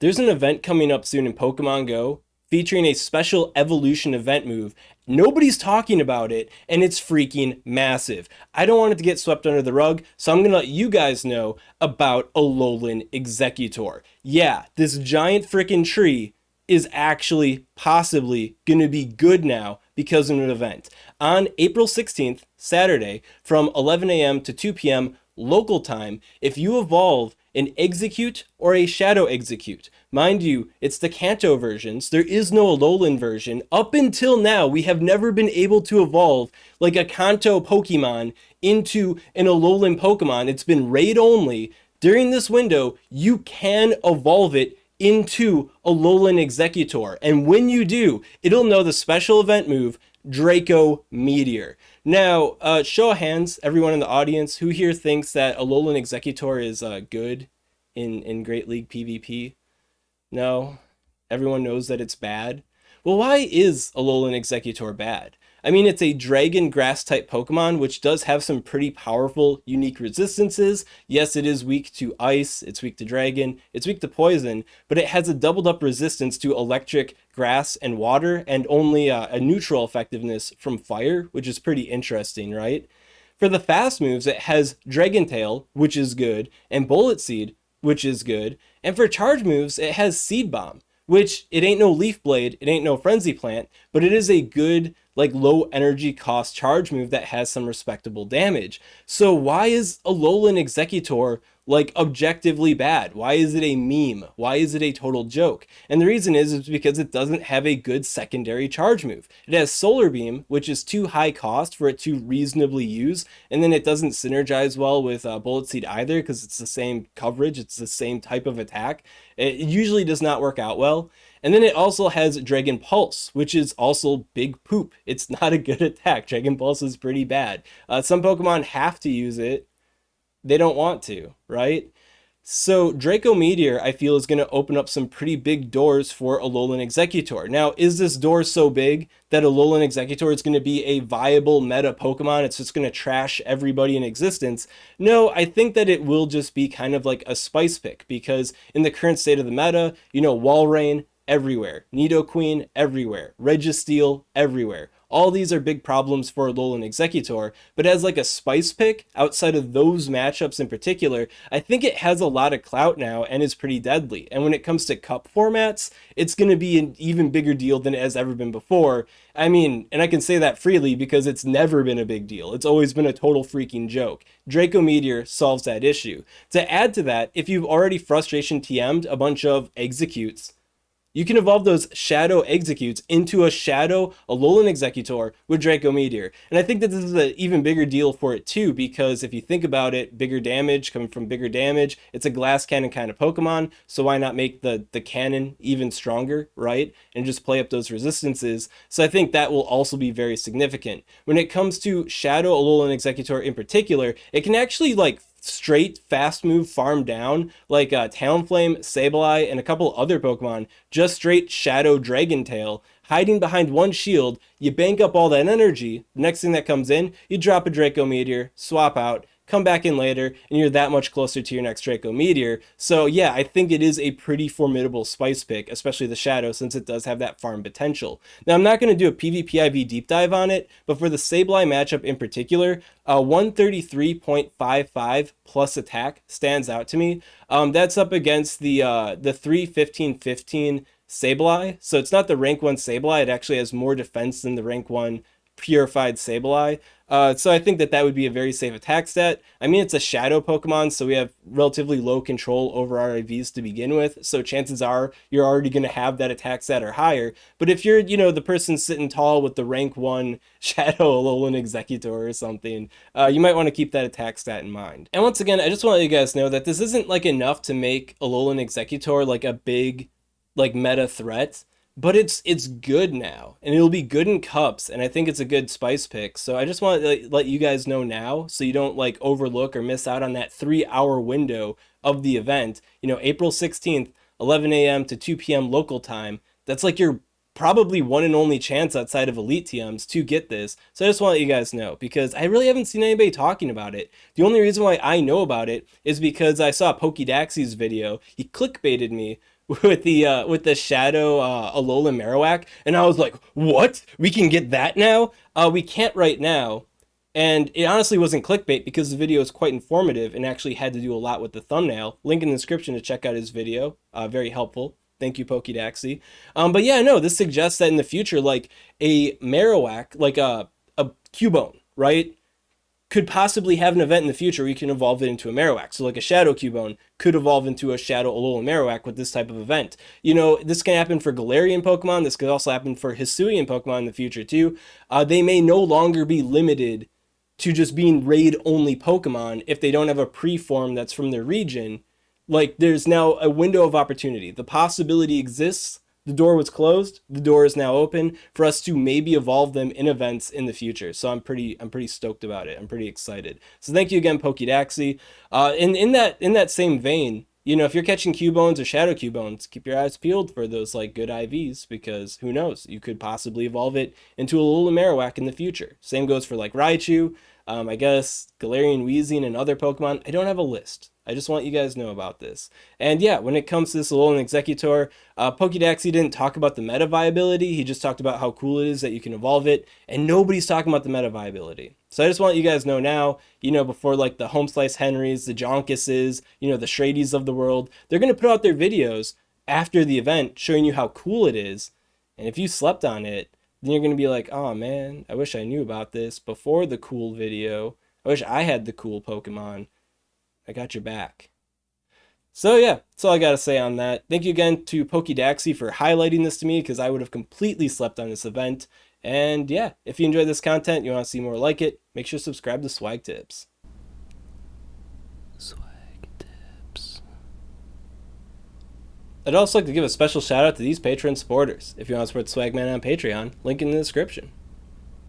There's an event coming up soon in Pokemon Go featuring a special evolution event move. Nobody's talking about it, and it's freaking massive. I don't want it to get swept under the rug, so I'm going to let you guys know about Alolan Exeggutor. Yeah, this giant freaking tree is actually possibly going to be good now because of an event. On April 16th, Saturday, from 11 a.m. to 2 p.m. local time, if you evolve an Exeggcute or a Shadow Exeggcute. Mind you, it's the Kanto versions. There is no Alolan version. Up until now, we have never been able to evolve like a Kanto Pokemon into an Alolan Pokemon. It's been raid only. During this window, you can evolve it into Alolan Exeggutor. And when you do, it'll know the special event move, DRACO Meteor. Now, show of hands, everyone in the audience, who here thinks that Alolan Exeggutor is good in Great League PvP? No? Everyone knows that it's bad? Well, why is Alolan Exeggutor bad? I mean, it's a dragon grass type Pokemon, which does have some pretty powerful, unique resistances. Yes, it is weak to ice, it's weak to dragon, it's weak to poison, but it has a doubled up resistance to electric, grass, and water, and only a neutral effectiveness from fire, which is pretty interesting, right? For the fast moves, it has Dragon Tail, which is good, and Bullet Seed, which is good, and for charge moves, it has Seed Bomb, which it ain't no Leaf Blade, it ain't no Frenzy Plant, but it is a good, like, low energy cost charge move that has some respectable damage. So why is Alolan Exeggutor like objectively bad? Why is it a meme? Why is it a total joke? And the reason is because it doesn't have a good secondary charge move. It has Solar Beam, which is too high cost for it to reasonably use, and then it doesn't synergize well with Bullet Seed either because it's the same coverage, it's the same type of attack. It usually does not work out well. And then it also has Dragon Pulse, which is also big poop. It's not a good attack. Dragon Pulse is pretty bad. Some Pokemon have to use it. They don't want to, right? So DRACO Meteor, I feel, is going to open up some pretty big doors for Alolan Exeggutor. Now, is this door so big that Alolan Exeggutor is going to be a viable meta Pokemon? It's just going to trash everybody in existence? No, I think that it will just be kind of like a spice pick, because in the current state of the meta, you know, Walrein everywhere, Nidoqueen everywhere, Registeel everywhere. All these are big problems for Alolan Exeggutor, but as like a spice pick, outside of those matchups in particular, I think it has a lot of clout now and is pretty deadly. And when it comes to cup formats, it's going to be an even bigger deal than it has ever been before. I mean, and I can say that freely because it's never been a big deal. It's always been a total freaking joke. DRACO Meteor solves that issue. To add to that, if you've already frustration TM'd a bunch of Exeggcutes, you can evolve those Shadow Exeggcutes into a Shadow Alolan Exeggutor with DRACO Meteor. And I think that this is an even bigger deal for it too, because if you think about it, bigger damage coming from bigger damage, it's a glass cannon kind of Pokemon, so why not make the cannon even stronger, right? And just play up those resistances. So I think that will also be very significant. When it comes to Shadow Alolan Exeggutor in particular, it can actually like straight fast move farm down like Talonflame, Sableye, and a couple other Pokemon, just straight Shadow Dragon Tail, hiding behind one shield. You bank up all that energy, the next thing that comes in, you drop a DRACO Meteor, swap out, come back in later, and you're that much closer to your next DRACO Meteor. So yeah, I think it is a pretty formidable spice pick, especially the Shadow, since it does have that farm potential. Now, I'm not going to do a PvP IV deep dive on it, but for the Sableye matchup in particular, 133.55 plus attack stands out to me. That's up against the 315-15 Sableye, so it's not the rank 1 Sableye, it actually has more defense than the rank 1 purified Sableye. So I think that that would be a very safe attack stat. I mean, it's a Shadow Pokemon, so we have relatively low control over our IVs to begin with, so chances are you're already going to have that attack stat or higher. But if you're, you know, the person sitting tall with the rank 1 Shadow Alolan Exeggutor or something, you might want to keep that attack stat in mind. And once again, I just want to let you guys know that this isn't like enough to make Alolan Exeggutor like a big, like, meta threat. But it's good now, and it'll be good in cups, and I think it's a good spice pick. So I just want to let you guys know now, so you don't like overlook or miss out on that 3-hour window of the event. You know, April 16th, 11 a.m. to 2 p.m. local time. That's like your probably one and only chance outside of Elite TMs to get this. So I just want to let you guys know, because I really haven't seen anybody talking about it. The only reason why I know about it is because I saw Pokédaxi's video. He clickbaited me with the Shadow Alolan Marowak, and I was like, "What? We can get that now? We can't right now." And it honestly wasn't clickbait because the video is quite informative and actually had to do a lot with the thumbnail. Link in the description to check out his video. Very helpful. Thank you, Pokédaxi. But yeah, no, this suggests that in the future, like a Marowak, like a Cubone, right, could possibly have an event in the future where you can evolve it into a Marowak. So like a Shadow Cubone could evolve into a Shadow Alolan Marowak with this type of event. You know, this can happen for Galarian Pokemon. This could also happen for Hisuian Pokemon in the future too. They may no longer be limited to just being raid-only Pokemon if they don't have a pre-form that's from their region. Like, there's now a window of opportunity. The possibility exists. The door was closed. The door is now open for us to maybe evolve them in events in the future. So I'm pretty stoked about it. I'm pretty excited. So thank you again, Pokédaxi. In that same vein, you know, if you're catching Cubones or Shadow Cubones, keep your eyes peeled for those like good IVs, because who knows, you could possibly evolve it into a Alolan Marowak in the future. Same goes for like Raichu, I guess Galarian, Weezing, and other Pokemon. I don't have a list. I just want you guys to know about this. And yeah, when it comes to this Alolan Exeggutor, Pokédaxi didn't talk about the meta viability. He just talked about how cool it is that you can evolve it, and nobody's talking about the meta viability. So I just want you guys to know now, you know, before like the Home Slice Henrys, the Jonkuses, you know, the Shradys of the world, they're going to put out their videos after the event showing you how cool it is. And if you slept on it, then you're going to be like, oh man, I wish I knew about this before the cool video. I wish I had the cool Pokemon. I got your back. So yeah, that's all I got to say on that. Thank you again to Pokédaxi for highlighting this to me, because I would have completely slept on this event. And yeah, if you enjoyed this content, you want to see more like it, make sure to subscribe to SwagTips. SwagTips. I'd also like to give a special shout out to these Patreon supporters. If you want to support Swagman on Patreon, link in the description.